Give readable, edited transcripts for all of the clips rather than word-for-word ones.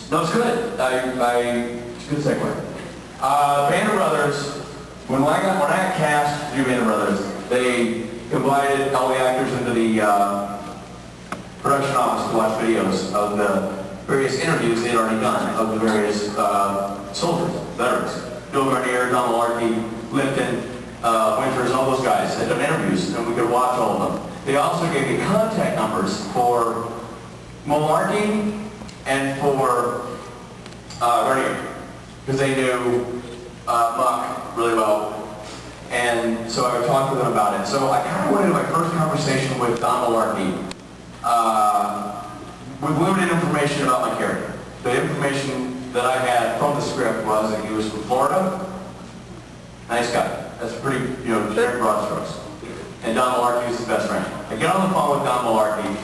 No, it's good. It's a good segue. Band of Brothers, when I got cast to do Band of Brothers, they invited all the actors into the production office to watch videos of the various interviews they'd already done of the various soldiers, veterans. Bill Garnier, Don Malarkey, Lipton, Winters, all those guys had done interviews, and we could watch all of them. They also gave me contact numbers for Malarkey and for Garnier, because they knew Muck really well, and so I would talk to them about it. So I kind of went into my first conversation with Don Malarkey with limited information about my character. The information that I had from the script was that he was from Florida, nice guy. That's pretty, very broad strokes. And Don Malarkey was his best friend. I get on the phone with Don Malarkey,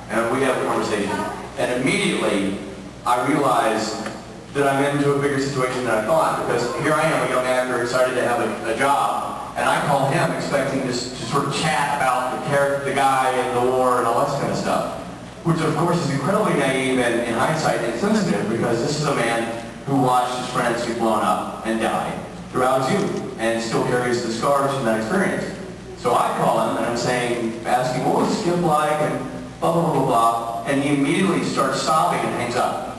and we have a conversation, and immediately I realize that I'm into a bigger situation than I thought, because here I am, a young actor, excited to have a job, and I call him expecting to sort of chat about the character, the guy, and the war, and all that kind of stuff, which of course is incredibly naive and, in hindsight, insensitive, because this is a man who watched his friends get blown up and die throughout his youth, and still carries the scars from that experience. So I call him, and I'm asking, what was Skip like, and blah, blah, blah, blah, and he immediately starts sobbing and hangs up.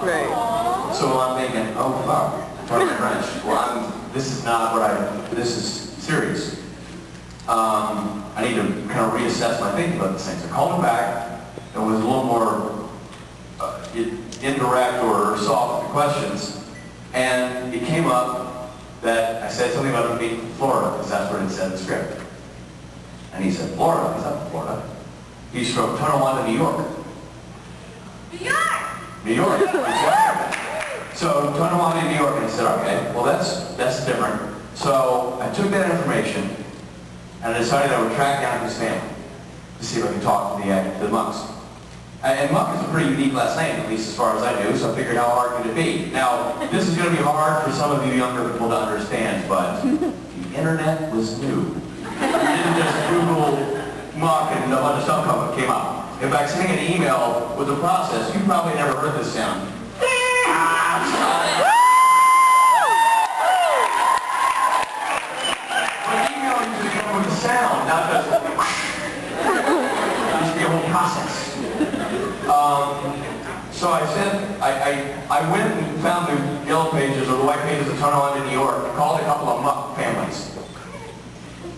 Right. So I'm thinking, oh fuck, pardon my French. Well, this is not this is serious. I need to kind of reassess my thinking about this thing. So I called him back, and was a little more indirect or soft with the questions, and it came up that I said something about him being from Florida, because that's what it said in the script. And he said, Florida? He's not from Florida. He's from Tonawanda, New York. New York! New York, exactly. So Tonawanda, New York, and I said, okay, well that's different. So I took that information, and I decided I would track down his family to see if I could talk to the Mucks. And Muck is a pretty unique last name, at least as far as I knew, so I figured how hard could it be. Now, this is going to be hard for some of you younger people to understand, but the internet was new. You didn't just Google Muck and a bunch of stuff came up. In fact, sending an email with the process, you probably never heard this sound. But email usually comes with a sound, not just it used to be a whole process. So I went and found the yellow pages or the white pages of Tonawanda, New York, and called a couple of Muck families.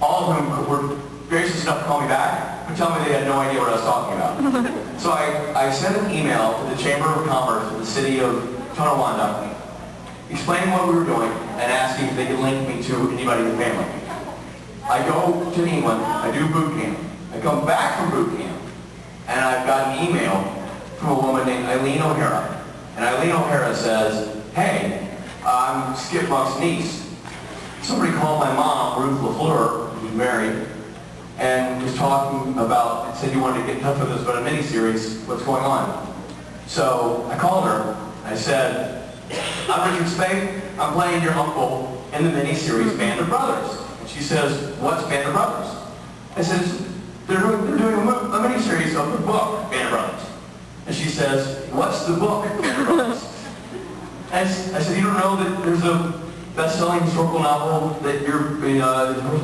All of whom were gracious enough to call me back, but tell me they had no idea what I was talking about. So I sent an email to the Chamber of Commerce of the city of Tonawanda, explaining what we were doing and asking if they could link me to anybody in the family. I go to England, I do boot camp. I come back from boot camp, and I've got an email from a woman named Eileen O'Hara. And Eileen O'Hara says, hey, I'm Skip Muck's niece. Somebody called my mom, Ruth LaFleur, who's married, and was talking about, said you wanted to get in touch with us about a miniseries, what's going on? So I called her, I said, I'm Richard Speight, I'm playing your uncle in the miniseries Band of Brothers. And she says, what's Band of Brothers? I said, they're doing a miniseries of the book, Band of Brothers. And she says, what's the book, Band of Brothers? And I said, you don't know that there's a best-selling historical novel that your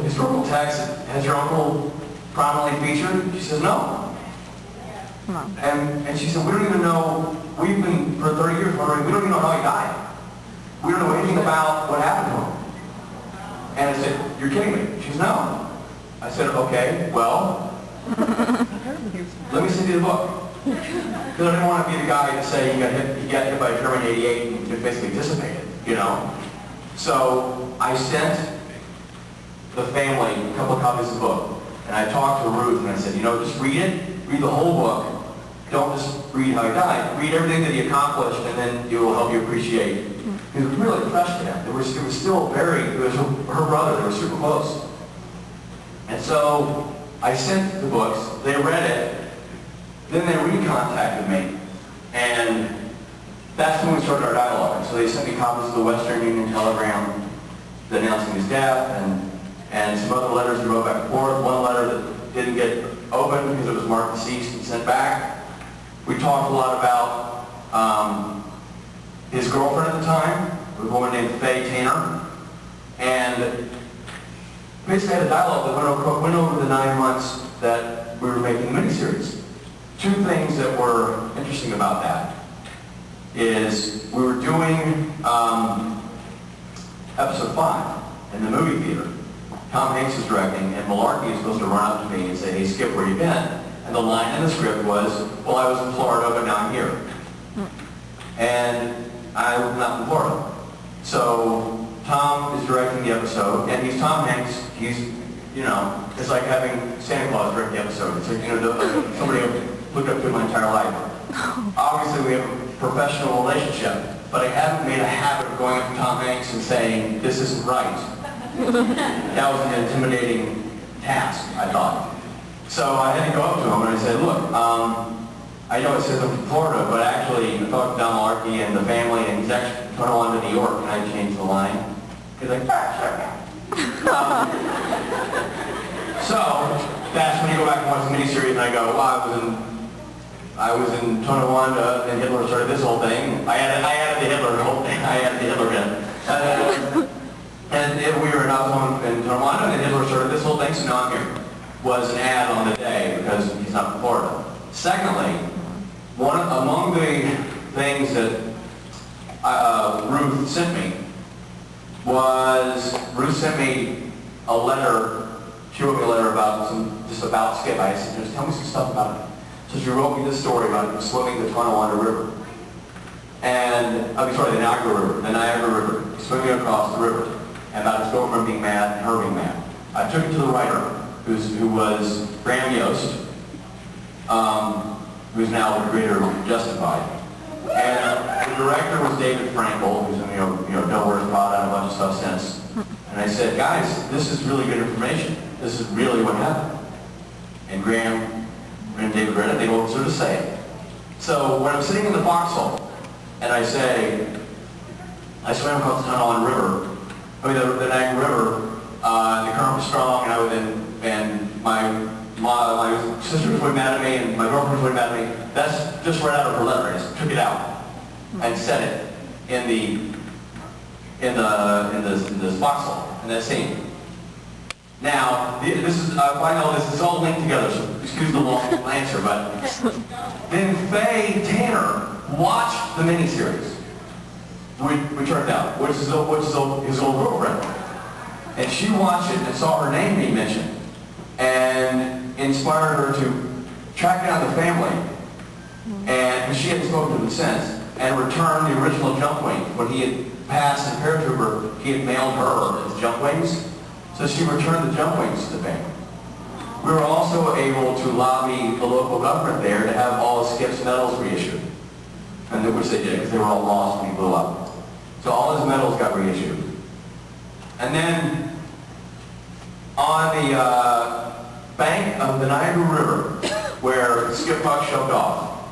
historical text that has your uncle prominently featured? She says, no. And she said, we don't even know, we've been for 30 years wondering, we don't even know how he died. We don't know anything about what happened to him. And I said, you're kidding me. She says, no. I said, okay, well, let me send you the book. Because I didn't want to be the guy to say he got hit by a German 88 and just basically dissipated, So I sent the family a couple of copies of the book, and I talked to Ruth, and I said, just read it, read the whole book. Don't just read how he died. Read everything that he accomplished, and then it will help you appreciate. It was really fresh to him. It was still it was her brother. They were super close. And so I sent the books. They read it. Then they recontacted me, and that's when we started our dialogue. And so they sent me copies of the Western Union telegram announcing his death, and some other letters we wrote back and forth. One letter that didn't get opened because it was marked deceased and sent back. We talked a lot about girlfriend at the time, a woman named Tanner, and basically had a dialogue that went over the 9 months that we were making the miniseries. Two things that were interesting about that is we were doing episode 5 in the movie theater. Tom Hanks is directing, and Malarkey is supposed to run up to me and say, "Hey, Skip, where you been?" And the line in the script was, "Well, I was in Florida, but now I'm here." And I'm not in Florida. So Tom is directing the episode, and he's Tom Hanks. He's, you know, it's like having Santa Claus direct the episode. It's like, you know, somebody looked up to my entire life. Obviously, we have a professional relationship, but I haven't made a habit of going up to Tom Hanks and saying, "This isn't right." That was an intimidating task, I thought. So I had to go up to him and I said, "Look, I know it says I'm from Florida, but actually I talked to Don Malarkey and the family, and he's actually going on to New York. Can I change the line?" He's like, "Sure." So that's when you go back and watch the miniseries, and I go, "Well, I was in Tonawanda, and Hitler started this whole thing." I added the Hitler whole thing. I added the Hitler in. And we were in Tonawanda, and Hitler started this whole thing, so now I'm here. Was an ad on the day because he's not from Florida. Secondly, among the things that Ruth sent me was, Ruth sent me a letter. She wrote me a letter about about Skip. I said, "Just tell me some stuff about it." So she wrote me this story about swimming the Tonawanda River. And, the Niagara River, swimming across the river, and about his girlfriend being mad and her being mad. I took it to the writer, who was Graham Yost, who's now the creator of Justified. And the director was David Frankel, who's in Don't Worry Prada and a bunch of stuff since. And I said, "Guys, this is really good information. This is really what happened." And Graham and David read it, they both sort of say it. So when I'm sitting in the foxhole, and I say, I swam across the Tonawanda River, the Niagara River, the current was strong, and my sister was really mad at me, and my girlfriend was really mad at me. That's just right out of her letter. I just took it out and said it in this foxhole, in that scene. Now, this is, I know this is all linked together, so excuse the long answer, but then Faye Tanner watched the miniseries, we turned out, which is his old girlfriend. And she watched it and saw her name being mentioned, and inspired her to track down the family, and she hadn't spoken to them since, and returned the original jump wing. When he had passed in paratrooper, he had mailed her his jump wings, so she returned the jump wings to the family. We were also able to lobby the local government there to have all of Skip's medals reissued, and which they did, because they were all lost when he blew up. So all his medals got reissued. And then on the bank of the Niagara River, where Skip Buck shoved off,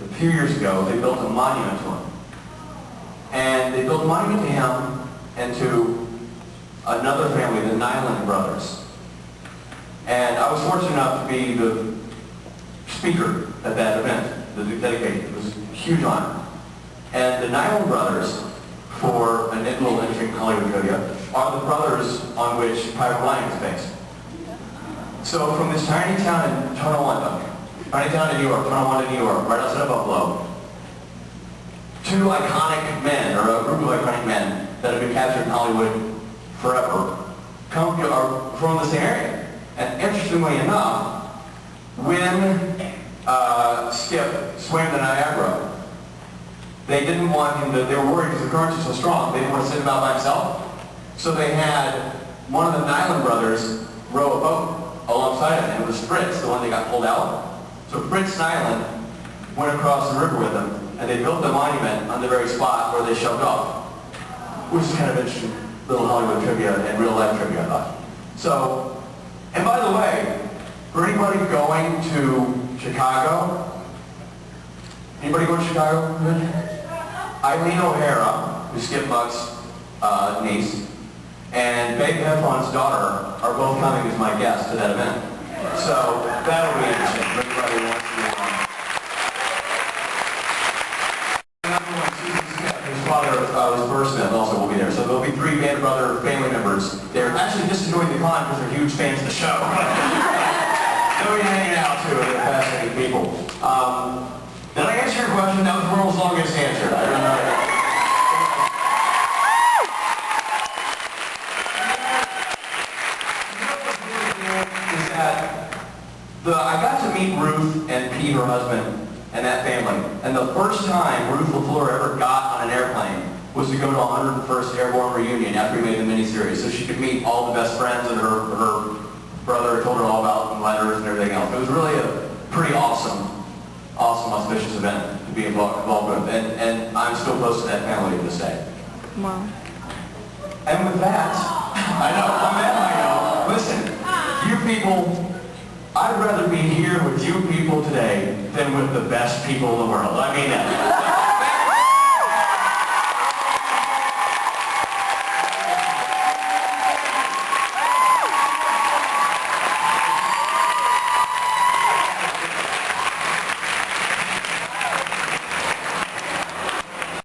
a few years ago, they built a monument to him. And they built a monument to him and to another family, the Nyland brothers. And I was fortunate enough to be the speaker at that event, the dedication. It was a huge honor. And the Nyland brothers, for a little interesting Hollywood trivia, are the brothers on which Private Ryan is based. So from this tiny town in Tonawanda, New York, right outside of Buffalo, two iconic men, or a group of iconic men that have been captured in Hollywood forever, are from the same area. And interestingly enough, when Skip swam the Niagara, they didn't want him to, they were worried because the currents are so strong, they didn't want to send him out by himself. So they had one of the Nyland brothers row a boat alongside him, and it was Fritz, the one that got pulled out. So Fritz Nyland went across the river with him, and they built the monument on the very spot where they shoved off, which is kind of interesting little Hollywood trivia and real life trivia, I thought. So, and by the way, for anybody going to Chicago, anybody going to Chicago? Eileen O'Hara, who's Skip Buck's niece, and Babe Heffron's daughter are both coming as my guests to that event. So that'll be interesting for anybody who wants to be along. Another one, Susan Smith, who's father was Bursmith also will be there. So there'll be 3 band brother family members. They're actually just enjoying the con because they're huge fans of the show. They'll be hanging out too, they're fascinating people. Did I answer your question? That was the world's longest answer. I don't know. I got to meet Ruth and Pete, her husband, and that family. And the first time Ruth LaFleur ever got on an airplane was to go to 101st Airborne Reunion after we made the miniseries, so she could meet all the best friends that her brother told her all about in letters and everything else. It was really a pretty awesome, auspicious event to be involved with. And I'm still close to that family to this day. Wow. And with that, I know. Listen, you people, I'd rather be here with you people today than with the best people in the world. I mean that.